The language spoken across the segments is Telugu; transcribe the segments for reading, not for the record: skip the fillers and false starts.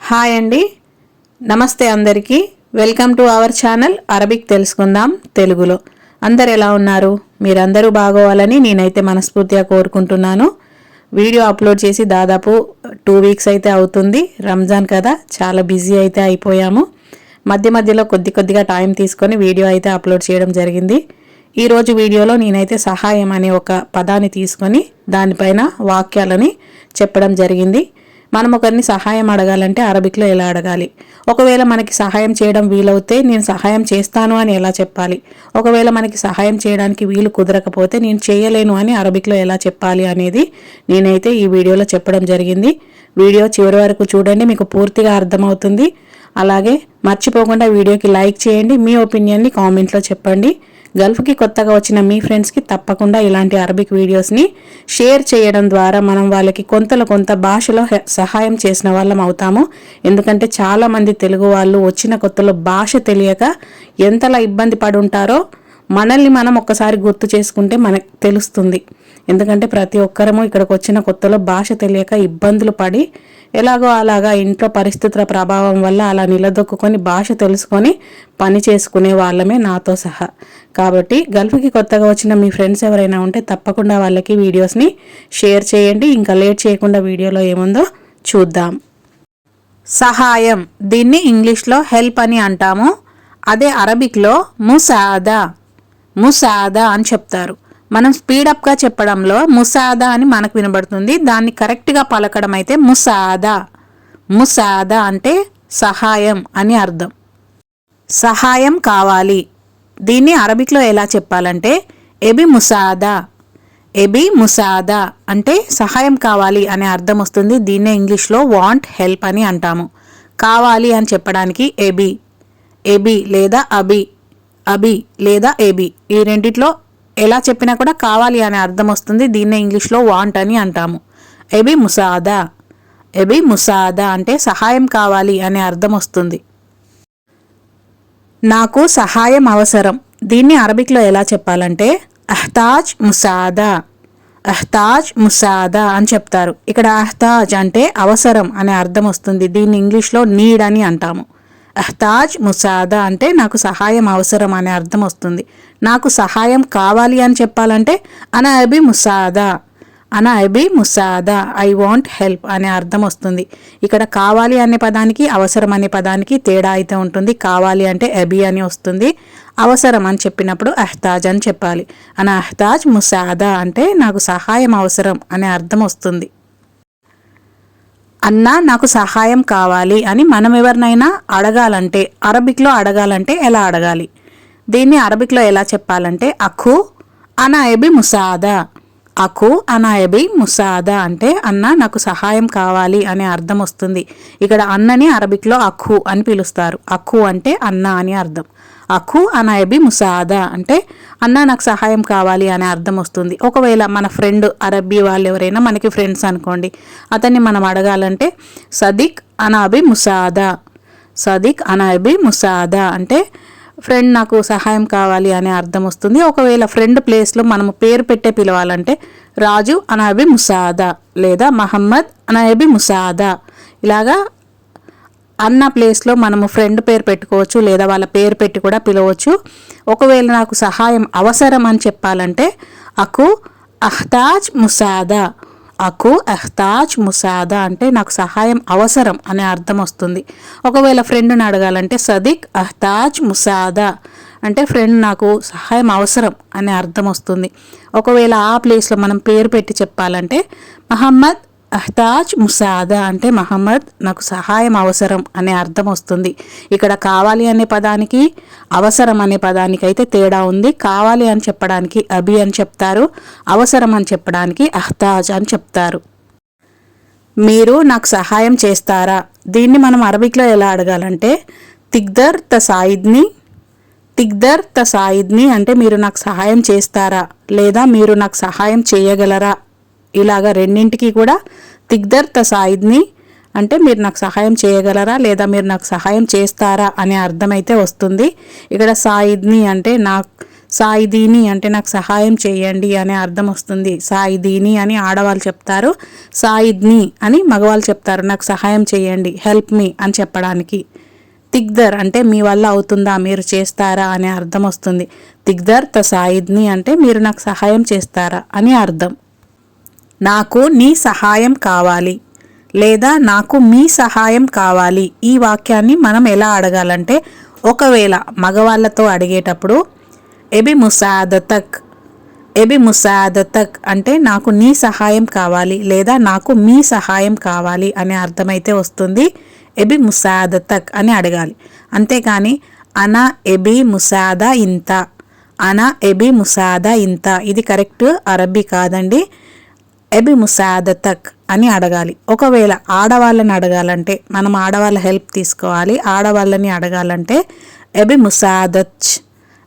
హాయ్ అండి, నమస్తే అందరికీ. Welcome to our channel Arabic తెలుసుకుందాం తెలుగులో. అందరు ఎలా ఉన్నారు? మీరందరూ బాగోవాలని నేనైతే మనస్ఫూర్తిగా కోరుకుంటున్నాను. వీడియో అప్లోడ్ చేసి దాదాపు 2 వీక్స్ అయితే అవుతుంది. రంజాన్ కదా, చాలా బిజీ అయితే అయిపోయాము. మధ్య మధ్యలో కొద్దిగా టైం తీసుకొని వీడియో అయితే అప్లోడ్ చేయడం జరిగింది. ఈరోజు వీడియోలో నేనైతే సహాయం అనే ఒక పదాన్ని తీసుకొని దానిపైన వాక్యాలని చెప్పడం జరిగింది. మనం ఒకరిని సహాయం అడగాలంటే అరబిక్లో ఎలా అడగాలి, ఒకవేళ మనకి సహాయం చేయడం వీలవుతే నేను సహాయం చేస్తాను అని ఎలా చెప్పాలి, ఒకవేళ మనకి సహాయం చేయడానికి వీలు కుదరకపోతే నేను చేయలేను అని అరబిక్లో ఎలా చెప్పాలి అనేది నేనైతే ఈ వీడియోలో చెప్పడం జరిగింది. వీడియో చివరి వరకు చూడండి, మీకు పూర్తిగా అర్థమవుతుంది. అలాగే మర్చిపోకుండా వీడియోకి లైక్ చేయండి, మీ ఒపీనియన్ని కామెంట్లో చెప్పండి. గల్ఫ్కి కొత్తగా వచ్చిన మీ ఫ్రెండ్స్కి తప్పకుండా ఇలాంటి అరబిక్ వీడియోస్ని షేర్ చేయడం ద్వారా మనం వాళ్ళకి కొంత భాషలో సహాయం చేసిన వాళ్ళం అవుతాము. ఎందుకంటే చాలామంది తెలుగు వాళ్ళు వచ్చిన కొత్తలో భాష తెలియక ఎంతలా ఇబ్బంది పడి ఉంటారో మనల్ని మనం ఒక్కసారి గుర్తు చేసుకుంటే మనకు తెలుస్తుంది. ఎందుకంటే ప్రతి ఒక్కరము ఇక్కడికి వచ్చిన కొత్తలో భాష తెలియక ఇబ్బందులు పడి ఎలాగో అలాగా ఇంట్లో పరిస్థితుల ప్రభావం వల్ల అలా నిలదొక్కుని భాష తెలుసుకొని పని చేసుకునే వాళ్ళమే నాతో సహా. కాబట్టి గల్ఫ్కి కొత్తగా వచ్చిన మీ ఫ్రెండ్స్ ఎవరైనా ఉంటే తప్పకుండా వాళ్ళకి వీడియోస్ని షేర్ చేయండి. ఇంకా లేట్ చేయకుండా వీడియోలో ఏముందో చూద్దాం. సహాయం, దీన్ని ఇంగ్లీష్లో హెల్ప్ అని అంటాము. అదే అరబిక్లో ముసాదా అని చెప్తారు. మనం స్పీడప్గా చెప్పడంలో ముసాదా అని మనకు వినబడుతుంది. దాన్ని కరెక్ట్గా పలకడం అయితే ముసాదా అంటే సహాయం అని అర్థం. సహాయం కావాలి, దీన్ని అరబిక్లో ఎలా చెప్పాలంటే ఎబి ముసాదా అంటే సహాయం కావాలి అనే అర్థం వస్తుంది. దీన్నే ఇంగ్లీష్లో వాంట్ హెల్ప్ అని అంటాము. కావాలి అని చెప్పడానికి ఎబి లేదా అబి లేదా ఎబి, ఈ రెండిట్లో ఎలా చెప్పినా కూడా కావాలి అనే అర్థం వస్తుంది. దీన్నే ఇంగ్లీష్లో వాంట్ అని అంటాము. ఎబి ముసాదా అంటే సహాయం కావాలి అనే అర్థం వస్తుంది. నాకు సహాయం అవసరం, దీన్ని అరబిక్లో ఎలా చెప్పాలంటే అహ్తాజ్ ముసాదా అని చెప్తారు. ఇక్కడ అహ్తాజ్ అంటే అవసరం అనే అర్థం వస్తుంది. దీన్ని ఇంగ్లీష్లో నీడ్ అని అంటాము. అహ్తాజ్ ముసాదా అంటే నాకు సహాయం అవసరం అనే అర్థం వస్తుంది. నాకు సహాయం కావాలి అని చెప్పాలంటే అనా అబి ముసాదా ఐ వాంట్ హెల్ప్ అనే అర్థం వస్తుంది. ఇక్కడ కావాలి అనే పదానికి అవసరం అనే పదానికి తేడా అయితే ఉంటుంది. కావాలి అంటే అబి అని వస్తుంది, అవసరం అని చెప్పినప్పుడు అహ్తాజ్ అని చెప్పాలి. అనా అహ్తాజ్ ముసాదా అంటే నాకు సహాయం అవసరం అనే అర్థం వస్తుంది. అన్నా నాకు సహాయం కావాలి అని మనం ఎవరినైనా అడగాలంటే అరబిక్లో అడగాలంటే ఎలా అడగాలి, దీన్ని అరబిక్లో ఎలా చెప్పాలంటే అఖు అనా ఎబి ముసాదా అంటే అన్న నాకు సహాయం కావాలి అనే అర్థం వస్తుంది. ఇక్కడ అన్నని అరబిక్లో అఖు అని పిలుస్తారు. అఖు అంటే అన్న అని అర్థం. అఖు అనా ఎబి ముసాదా అంటే అన్న నాకు సహాయం కావాలి అనే అర్థం వస్తుంది. ఒకవేళ మన ఫ్రెండ్ అరబీ వాళ్ళు ఎవరైనా మనకి ఫ్రెండ్స్ అనుకోండి, అతన్ని మనం అడగాలంటే సదిక్ అనా అబి ముసాదా అంటే ఫ్రెండ్ నాకు సహాయం కావాలి అనే అర్థం వస్తుంది. ఒకవేళ ఫ్రెండ్ ప్లేస్లో మనము పేరు పెట్టే పిలవాలంటే రాజు అనా ఎబి ముసాదా లేదా మహమ్మద్ అనా ఎబి ముసాదా, ఇలాగా అన్న ప్లేస్లో మనము ఫ్రెండ్ పేరు పెట్టుకోవచ్చు లేదా వాళ్ళ పేరు పెట్టి కూడా పిలవచ్చు. ఒకవేళ నాకు సహాయం అవసరం అని చెప్పాలంటే అఖు అహ్తాజ్ ముసాదా అంటే నాకు సహాయం అవసరం అనే అర్థం వస్తుంది. ఒకవేళ ఫ్రెండ్ని అడగాలంటే సదిక్ అహ్తాజ్ ముసాదా అంటే ఫ్రెండ్ నాకు సహాయం అవసరం అనే అర్థం వస్తుంది. ఒకవేళ ఆ ప్లేస్లో మనం పేరు పెట్టి చెప్పాలంటే మహమ్మద్ అహ్తాజ్ ముసాదా అంటే మహమ్మద్ నాకు సహాయం అవసరం అనే అర్థం వస్తుంది. ఇక్కడ కావాలి అనే పదానికి అవసరం అనే పదానికి అయితే తేడా ఉంది. కావాలి అని చెప్పడానికి అబి అని చెప్తారు, అవసరం అని చెప్పడానికి అహ్తాజ్ అని చెప్తారు. మీరు నాకు సహాయం చేస్తారా, దీన్ని మనం అరబిక్లో ఎలా అడగాలంటే తిగ్దర్ తసాయిద్ని అంటే మీరు నాకు సహాయం చేస్తారా లేదా మీరు నాకు సహాయం చేయగలరా, ఇలాగా రెండింటికి కూడా తిగ్దర్ తసాయిద్ని అంటే మీరు నాకు సహాయం చేయగలరా లేదా మీరు నాకు సహాయం చేస్తారా అనే అర్థం అయితే వస్తుంది. ఇక్కడ సాయిద్ని అంటే నాకు సాయిదీని అంటే నాకు సహాయం చేయండి అనే అర్థం వస్తుంది. సాయిదీని అని ఆడవాళ్ళు చెప్తారు, సాయిద్ని అని మగవాళ్ళు చెప్తారు, నాకు సహాయం చేయండి, హెల్ప్ మీ అని చెప్పడానికి. తిగ్దర్ అంటే మీ వల్ల అవుతుందా, మీరు చేస్తారా అనే అర్థం వస్తుంది. తిగ్దర్ త సాయిద్ని అంటే మీరు నాకు సహాయం చేస్తారా అని అర్థం. నాకు నీ సహాయం కావాలి లేదా నాకు మీ సహాయం కావాలి, ఈ వాక్యాన్ని మనం ఎలా అడగాలంటే, ఒకవేళ మగవాళ్ళతో అడిగేటప్పుడు ఎబి ముసాదతక్, ఎబి ముసాదతక్ అంటే నాకు నీ సహాయం కావాలి లేదా నాకు మీ సహాయం కావాలి అనే అర్థమైతే వస్తుంది. ఎబి ముసాదతక్ అని అడగాలి. అంతేకాని అనా ఎబి ముసాదా ఇంత, అనా ఎబి ముసాదా ఇంత ఇది కరెక్ట్ అరబ్బీ కాదండి. ఎబి ముసాదతక్ అని అడగాలి. ఒకవేళ ఆడవాళ్ళని అడగాలంటే, మనం ఆడవాళ్ళ హెల్ప్ తీసుకోవాలి, ఆడవాళ్ళని అడగాలంటే ఎబి ముసాదచ్,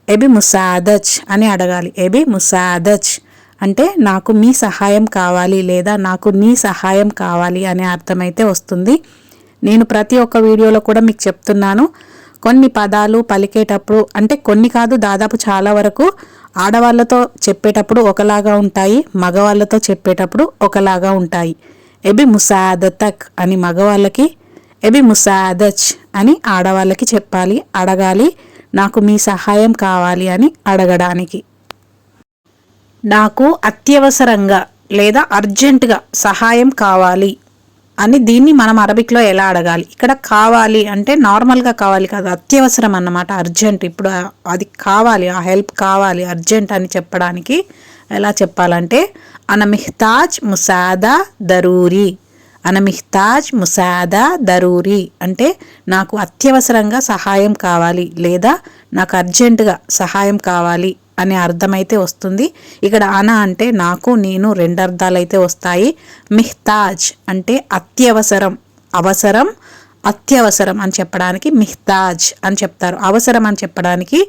ఎబి ముసాదచ్ అని అడగాలి. ఎబి ముసాదచ్ అంటే నాకు మీ సహాయం కావాలి లేదా నాకు నీ సహాయం కావాలి అనే అర్థమైతే వస్తుంది. నేను ప్రతి ఒక్క వీడియోలో కూడా మీకు చెప్తున్నాను, కొన్ని పదాలు పలికేటప్పుడు అంటే కొన్ని కాదు దాదాపు చాలా వరకు ఆడవాళ్ళతో చెప్పేటప్పుడు ఒకలాగా ఉంటాయి, మగవాళ్ళతో చెప్పేటప్పుడు ఒకలాగా ఉంటాయి. ఎబి ముసాదతక్ అని మగవాళ్ళకి, ఎబి ముసాదచ్ అని ఆడవాళ్ళకి చెప్పాలి, అడగాలి. నాకు మీ సహాయం కావాలి అని అడగడానికి. నాకు అత్యవసరంగా లేదా అర్జెంటుగా సహాయం కావాలి అని దీన్ని మనం అరబిక్లో ఎలా అడగాలి? ఇక్కడ కావాలి అంటే నార్మల్గా కావాలి కాదు, అత్యవసరం అన్నమాట, అర్జెంట్. ఇప్పుడు అది కావాలి, ఆ హెల్ప్ కావాలి, అర్జెంట్ అని చెప్పడానికి ఎలా చెప్పాలంటే అన మిహ్తాజ్ ముసాదా దరూరి, అన మిహ్తాజ్ ముసాదా దరూరి అంటే నాకు అత్యవసరంగా సహాయం కావాలి లేదా నాకు అర్జెంటుగా సహాయం కావాలి అనే అర్థమైతే వస్తుంది. ఇక్కడ అన అంటే నాకు, నేను రెండు అర్థాలైతే వస్తాయి. మిహ్తాజ్ అంటే అత్యవసరం, అవసరం, అత్యవసరం అని చెప్పడానికి మిహ్తాజ్ అని చెప్తారు. అవసరం అని చెప్పడానికి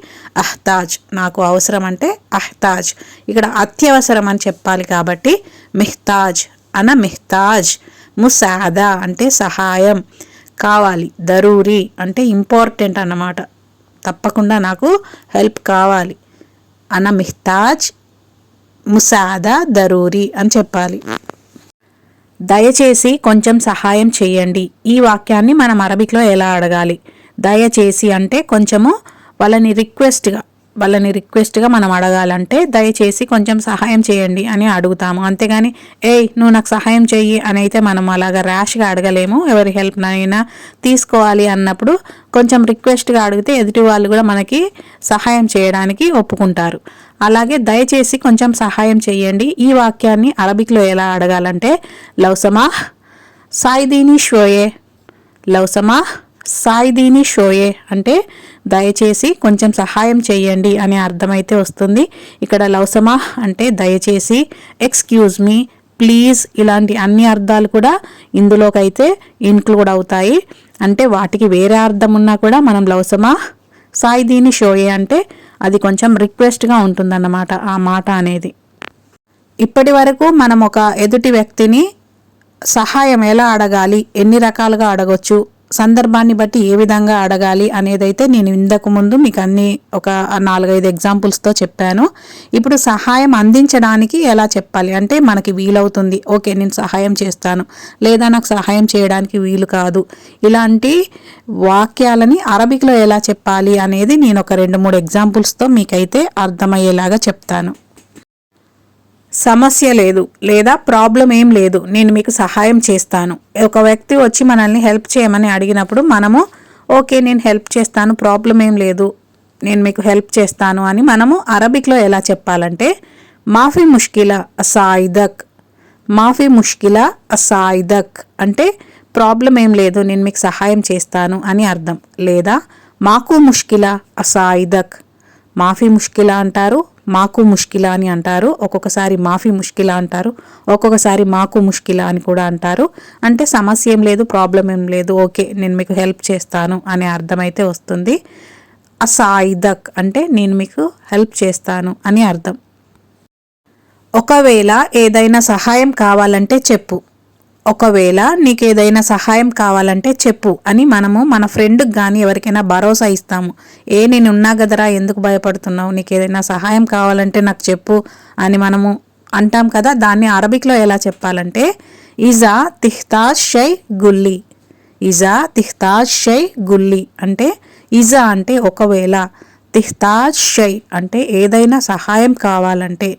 అహ్తాజ్, నాకు అవసరం అంటే అహ్తాజ్. ఇక్కడ అత్యవసరం అని చెప్పాలి కాబట్టి మిహ్తాజ్, అన మిహ్తాజ్. ముసాదా అంటే సహాయం కావాలి, దరూరి అంటే ఇంపార్టెంట్ అన్నమాట, తప్పకుండా నాకు హెల్ప్ కావాలి. అన మిహ్తాజ్ ముసాదా దరూరి అని చెప్పాలి. దయచేసి కొంచెం సహాయం చేయండి, ఈ వాక్యాన్ని మనం అరబిక్లో ఎలా అడగాలి? దయచేసి అంటే కొంచెము వాళ్ళని రిక్వెస్ట్గా మనం అడగాలంటే దయచేసి కొంచెం సహాయం చేయండి అని అడుగుతాము. అంతేగాని ఏయ్ నువ్వు నాకు సహాయం చెయ్యి అని అయితే మనం అలాగా ర్యాష్గా అడగలేము. ఎవరి హెల్ప్ అయినా తీసుకోవాలి అన్నప్పుడు కొంచెం రిక్వెస్ట్గా అడిగితే ఎదుటి వాళ్ళు కూడా మనకి సహాయం చేయడానికి ఒప్పుకుంటారు. అలాగే దయచేసి కొంచెం సహాయం చేయండి, ఈ వాక్యాన్ని అరబిక్లో ఎలా అడగాలంటే లౌసమాహ్ సాయిదీని షోయే, లౌసమాహ్ సాయిదీని షోయే అంటే దయచేసి కొంచెం సహాయం చేయండి అనే అర్థమైతే వస్తుంది. ఇక్కడ లౌసమాహ్ అంటే దయచేసి, ఎక్స్క్యూజ్ మీ, ప్లీజ్ ఇలాంటి అన్ని అర్థాలు కూడా ఇందులోకైతే ఇన్క్లూడ్ అవుతాయి. అంటే వాటికి వేరే అర్థం ఉన్నా కూడా మనం లౌసమాహ్ సాయిదీని షోయే అంటే అది కొంచెం రిక్వెస్ట్గా ఉంటుందన్నమాట ఆ మాట అనేది. ఇప్పటి వరకు మనం ఒక ఎదుటి వ్యక్తిని సహాయం ఎలా అడగాలి, ఎన్ని రకాలుగా అడగొచ్చు, సందర్భాన్ని బట్టి ఏ విధంగా అడగాలి అనేదైతే నేను ఇంతకు ముందు మీకు అన్ని ఒక 4-5 ఎగ్జాంపుల్స్తో చెప్పాను. ఇప్పుడు సహాయం అందించడానికి ఎలా చెప్పాలి అంటే మనకి వీలవుతుంది, ఓకే నేను సహాయం చేస్తాను లేదా నాకు సహాయం చేయడానికి వీలు కాదు, ఇలాంటి వాక్యాలని అరబిక్లో ఎలా చెప్పాలి అనేది నేను ఒక 2-3 ఎగ్జాంపుల్స్తో మీకైతే అర్థమయ్యేలాగా చెప్తాను. సమస్య లేదు లేదా ప్రాబ్లం ఏం లేదు, నేను మీకు సహాయం చేస్తాను. ఒక వ్యక్తి వచ్చి మనల్ని హెల్ప్ చేయమని అడిగినప్పుడు మనము ఓకే నేను హెల్ప్ చేస్తాను, ప్రాబ్లం ఏం లేదు, నేను మీకు హెల్ప్ చేస్తాను అని మనము అరబిక్లో ఎలా చెప్పాలంటే మాఫీ ముష్కిలా అసాయిదక్, మాఫీ ముష్కిలా అసాయిదక్ అంటే ప్రాబ్లం ఏం లేదు నేను మీకు సహాయం చేస్తాను అని అర్థం. లేదా మాకు ముష్కిలా అసాయిదక్, మాఫీ ముష్కిలా అంటారు, మాకు ముష్కిలా అని అంటారు, ఒక్కొక్కసారి మాఫీ ముష్కిలా అంటారు, ఒక్కొక్కసారి మాకు ముష్కిలా అని కూడా అంటారు. అంటే సమస్య ఏం లేదు, ప్రాబ్లం ఏం లేదు, ఓకే నేను మీకు హెల్ప్ చేస్తాను అనే అర్థమైతే వస్తుంది. అసాయిదక్ అంటే నేను మీకు హెల్ప్ చేస్తాను అని అర్థం. ఒకవేళ ఏదైనా సహాయం కావాలంటే చెప్పు, ఒకవేళ నీకు ఏదైనా సహాయం కావాలంటే చెప్పు అని మనము మన ఫ్రెండ్కి కానీ ఎవరికైనా భరోసా ఇస్తాము. నేను ఉన్నా కదరా, ఎందుకు భయపడుతున్నావు, నీకు ఏదైనా సహాయం కావాలంటే నాకు చెప్పు అని మనము అంటాం కదా. దాన్ని అరబిక్లో ఎలా చెప్పాలంటే ఇజా తిహ్తాజ్ షై గుల్లి. ఇజా తిహ్తాజ్ షై గుల్లి అంటే ఇజా అంటే ఒకవేళ, తిహ్తాజ్ షై అంటే ఏదైనా సహాయం కావాలంటే,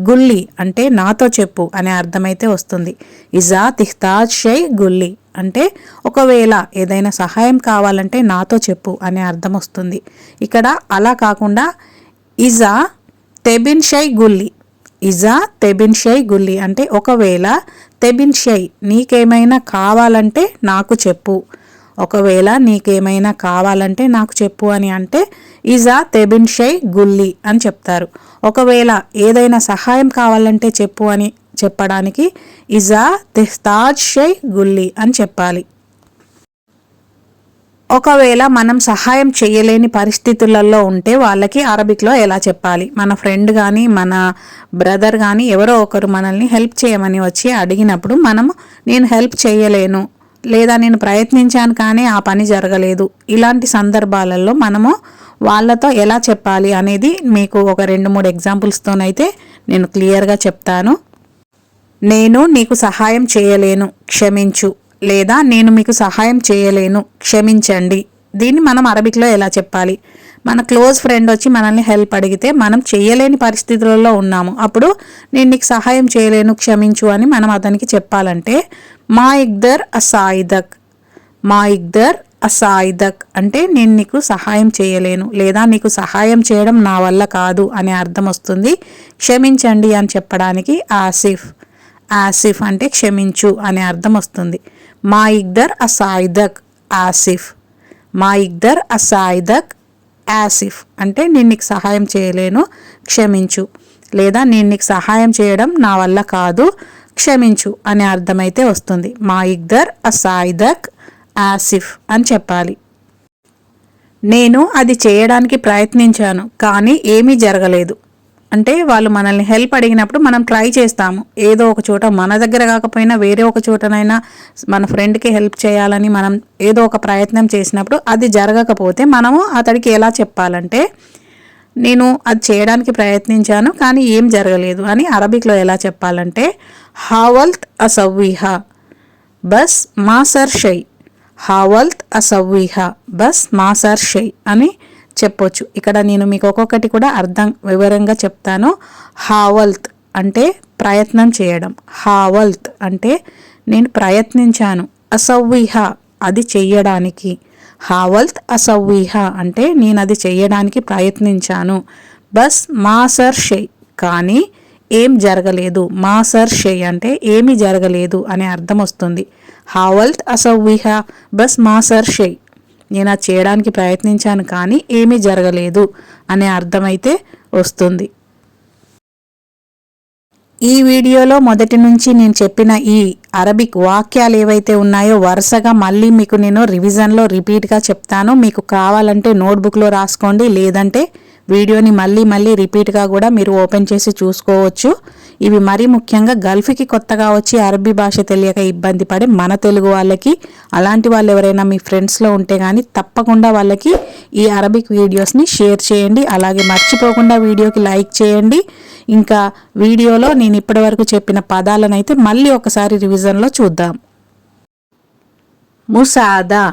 గుల్లి అంటే నాతో చెప్పు అనే అర్థమైతే వస్తుంది. ఇజా తిహ్తాజ్ షై గుల్లి అంటే ఒకవేళ ఏదైనా సహాయం కావాలంటే నాతో చెప్పు అనే అర్థం వస్తుంది. ఇక్కడ అలా కాకుండా ఇజా తెబిన్ షై గుల్లి. ఇజా తెబిన్ షై గుల్లి అంటే ఒకవేళ, తెబిన్ షై నీకేమైనా కావాలంటే నాకు చెప్పు, ఒకవేళ నీకేమైనా కావాలంటే నాకు చెప్పు అని అంటే ఇజా తెబిన్ షై గుల్లి అని చెప్తారు. ఒకవేళ ఏదైనా సహాయం కావాలంటే చెప్పు అని చెప్పడానికి ఇజా తిహ్తాజ్ షై గుల్లి అని చెప్పాలి. ఒకవేళ మనం సహాయం చేయలేని పరిస్థితులలో ఉంటే వాళ్ళకి అరబిక్లో ఎలా చెప్పాలి? మన ఫ్రెండ్ కానీ మన బ్రదర్ కానీ ఎవరో ఒకరు మనల్ని హెల్ప్ చేయమని వచ్చి అడిగినప్పుడు మనము నేను హెల్ప్ చేయలేను, లేదా నేను ప్రయత్నించాను కానీ ఆ పని జరగలేదు, ఇలాంటి సందర్భాలలో మనము వాళ్ళతో ఎలా చెప్పాలి అనేది మీకు ఒక 2-3 ఎగ్జాంపుల్స్తోనైతే నేను క్లియర్గా చెప్తాను. నేను నీకు సహాయం చేయలేను, క్షమించు, లేదా నేను మీకు సహాయం చేయలేను, క్షమించండి. దీన్ని మనం అరబిక్లో ఎలా చెప్పాలి? మన క్లోజ్ ఫ్రెండ్ వచ్చి మనల్ని హెల్ప్ అడిగితే మనం చేయలేని పరిస్థితులలో ఉన్నాము, అప్పుడు నేను నీకు సహాయం చేయలేను, క్షమించు అని మనం అతనికి చెప్పాలంటే మా ఇగ్దర్ అసాయిదక్. మా ఇగ్దర్ అసాయిదక్ అంటే నేను నీకు సహాయం చేయలేను, లేదా నీకు సహాయం చేయడం నా వల్ల కాదు అనే అర్థం వస్తుంది. క్షమించండి అని చెప్పడానికి ఆసిఫ్. ఆసిఫ్ అంటే క్షమించు అనే అర్థం వస్తుంది. మా ఇగ్దర్ అసాయిదక్ ఆసిఫ్. మా ఇగ్దర్ అసాయిదక్ ఆసిఫ్ అంటే నేను నీకు సహాయం చేయలేను, క్షమించు, లేదా నేను నీకు సహాయం చేయడం నా వల్ల కాదు, క్షమించు అనే అర్థమైతే వస్తుంది. మా ఇగ్దర్ అసాయిదక్ ఆసిఫ్ అని చెప్పాలి. నేను అది చేయడానికి ప్రయత్నించాను కానీ ఏమీ జరగలేదు అంటే వాళ్ళు మనల్ని హెల్ప్ అడిగినప్పుడు మనం ట్రై చేస్తాము, ఏదో ఒక చోట, మన దగ్గర కాకపోయినా వేరే ఒక చోటనైనా మన ఫ్రెండ్కి హెల్ప్ చేయాలని మనం ఏదో ఒక ప్రయత్నం చేసినప్పుడు అది జరగకపోతే మనము అతడికి ఎలా చెప్పాలంటే నేను అది చేయడానికి ప్రయత్నించాను కానీ ఏం జరగలేదు అని అరబిక్లో ఎలా చెప్పాలంటే హావల్త్ అసవ్విహా బస్ మాసర్ షై. హావల్త్ అసవ్విహా బస్ మాసర్ షై అని చెప్పొచ్చు. ఇక్కడ నేను మీకు ఒక్కొక్కటి కూడా వివరంగా చెప్తాను. హావల్త్ అంటే ప్రయత్నం చేయడం, హావల్త్ అంటే నేను ప్రయత్నించాను, అసవ్విహా అది చెయ్యడానికి. హావల్త్ అసవ్విహా అంటే నేను అది చెయ్యడానికి ప్రయత్నించాను. బస్ మాసర్ షై కానీ ఏం జరగలేదు. మాసర్ షై అంటే ఏమీ జరగలేదు అనే అర్థం వస్తుంది. హావల్త్ అసవ్విహా బస్ మాసర్ షై నేను అది చేయడానికి ప్రయత్నించాను కానీ ఏమీ జరగలేదు అనే అర్థమైతే వస్తుంది. ఈ వీడియోలో మొదటి నుంచి నేను చెప్పిన ఈ అరబిక్ వాక్యాలు ఏవైతే ఉన్నాయో వరుసగా మళ్ళీ మీకు నేను రివిజన్లో రిపీట్గా చెప్తాను. మీకు కావాలంటే నోట్బుక్లో రాసుకోండి, లేదంటే వీడియోని మళ్ళీ రిపీట్గా కూడా మీరు ఓపెన్ చేసి చూసుకోవచ్చు. ఇవి మరీ ముఖ్యంగా గల్ఫ్కి కొత్తగా వచ్చి అరబీ భాష తెలియక ఇబ్బంది పడే మన తెలుగు వాళ్ళకి, అలాంటి వాళ్ళు ఎవరైనా మీ ఫ్రెండ్స్లో ఉంటే కానీ తప్పకుండా వాళ్ళకి ఈ అరబిక్ వీడియోస్ని షేర్ చేయండి. అలాగే మర్చిపోకుండా వీడియోకి లైక్ చేయండి. ఇంకా వీడియోలో నేను ఇప్పటివరకు చెప్పిన పదాలను అయితే మళ్ళీ ఒకసారి రివిజన్లో చూద్దాం. ముసాదా.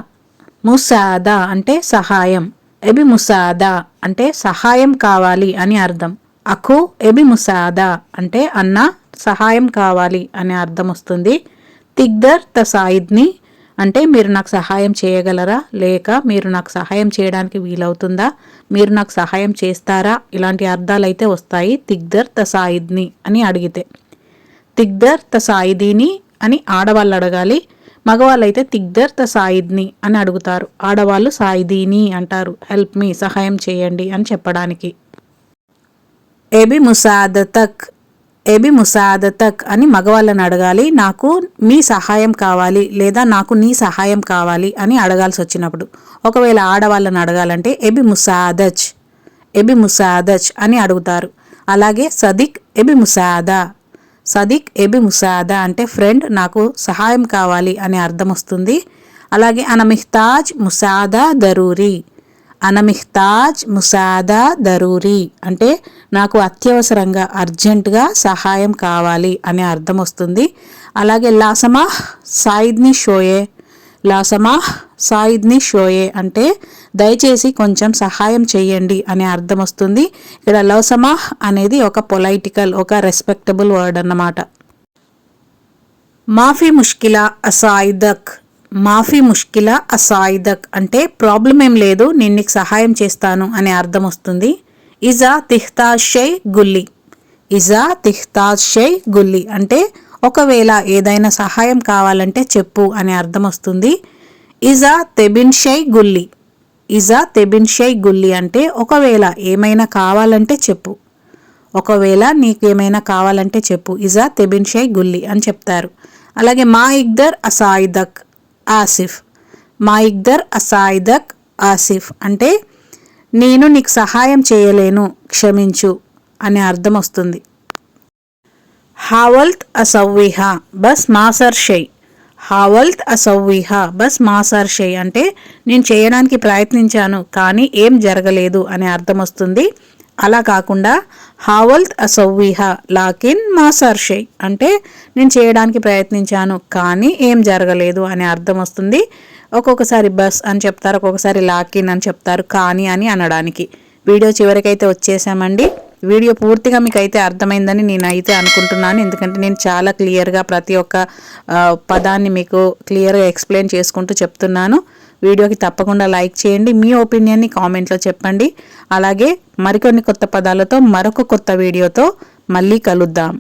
ముసాదా అంటే సహాయం. ఎబి ముసాదా అంటే సహాయం కావాలి అని అర్థం. అఖు ఎబి ముసాదా అంటే అన్న సహాయం కావాలి అనే అర్థం వస్తుంది. తిగ్దర్ తసాయిద్ని అంటే మీరు నాకు సహాయం చేయగలరా, లేక మీరు నాకు సహాయం చేయడానికి వీలవుతుందా, మీరు నాకు సహాయం చేస్తారా, ఇలాంటి అర్థాలు అయితే వస్తాయి తిగ్దర్ తసాయిద్ని అని అడిగితే. తిగ్దర్ తసాయిదీని అని ఆడవాళ్ళు అడగాలి, మగవాళ్ళు అయితే తిగ్దర్ తసాయిద్ని అని అడుగుతారు. ఆడవాళ్ళు సాయిదీని అంటారు, హెల్ప్ మీ, సహాయం చేయండి అని చెప్పడానికి. ఎబి ముసాదతక్. ఎబి ముసాదతక్ అని మగవాళ్ళని అడగాలి, నాకు మీ సహాయం కావాలి లేదా నాకు నీ సహాయం కావాలి అని అడగాల్సి వచ్చినప్పుడు. ఒకవేళ ఆడవాళ్ళని అడగాలంటే ఎబి ముసాదచ్, ఎబి ముసాదచ్ అని అడుగుతారు. అలాగే సదిక్ ఎబి ముసాదా, సదిక్ ఎబి ముసాదా అంటే ఫ్రెండ్, నాకు సహాయం కావాలి అనే అర్థం వస్తుంది. అలాగే అన మిహ్తాజ్ ముసాదా దరూరీ, అన మిహ్తాజ్ ముసాదా దరూరీ అంటే నాకు అత్యవసరంగా అర్జెంటుగా సహాయం కావాలి అనే అర్థం వస్తుంది. అలాగే లాసమాహ్ సాయిద్ని షోయే, లాసమాహ్ సాయిద్ని షోయే అంటే దయచేసి కొంచెం సహాయం చేయండి అనే అర్థం వస్తుంది. ఇక్కడ లౌసమాహ్ అనేది ఒక పొలైటికల్, ఒక రెస్పెక్టబుల్ వర్డ్ అన్నమాట. మాఫీ ముష్కిలా అసాయిదక్, మాఫీ ముష్కిలా అసాయిదక్ అంటే ప్రాబ్లం ఏం లేదు, నేను నీకు సహాయం చేస్తాను అనే అర్థం వస్తుంది. ఇజా తిహ్తాజ్ షై గుల్లి, ఇజా తిహ్తాజ్ షై గుల్లి అంటే ఒకవేళ ఏదైనా సహాయం కావాలంటే చెప్పు అనే అర్థం వస్తుంది. ఇజా తెబిన్ షై గుల్లి, ఇజా తెబిన్ షై గుల్లి అంటే ఒకవేళ ఏమైనా కావాలంటే చెప్పు, ఒకవేళ నీకేమైనా కావాలంటే చెప్పు, ఇజా తెబిన్ షై గుల్లి అని చెప్తారు. అలాగే మా ఇగ్దర్ అసాయిదక్ ఆసిఫ్, మా ఇగ్దర్ అసాయిదక్ ఆసిఫ్ అంటే నేను నీకు సహాయం చేయలేను, క్షమించు అనే అర్థం వస్తుంది. హావల్త్ అసవ్విహా బస్ మాసర్ షై, హావల్త్ అసవ్విహా బస్ మాసర్ షై అంటే నేను చేయడానికి ప్రయత్నించాను కానీ ఏం జరగలేదు అనే అర్థం వస్తుంది. అలా కాకుండా హావల్త్ అసవ్విహా లాకిన్ మాసర్ షై అంటే నేను చేయడానికి ప్రయత్నించాను కానీ ఏం జరగలేదు అనే అర్థం వస్తుంది. ఒక్కొక్కసారి బస్ అని చెప్తారు, ఒక్కొక్కసారి లాకిన్ అని చెప్తారు, కానీ అని అనడానికి. వీడియో చివరికైతే వచ్చేసామండి. వీడియో పూర్తిగా మీకు అయితే అర్థమైందని నేనైతే అనుకుంటున్నాను. ఎందుకంటే నేను చాలా క్లియర్గా ప్రతి ఒక్క పదాన్ని మీకు క్లియర్గా ఎక్స్ప్లెయిన్ చేసుకుంటూ చెప్తున్నాను. వీడియోకి తప్పకుండా లైక్ చేయండి, మీ ఒపీనియన్ని కామెంట్లో చెప్పండి. అలాగే మరికొన్ని కొత్త పదాలతో మరొక కొత్త వీడియోతో మళ్ళీ కలుద్దాం.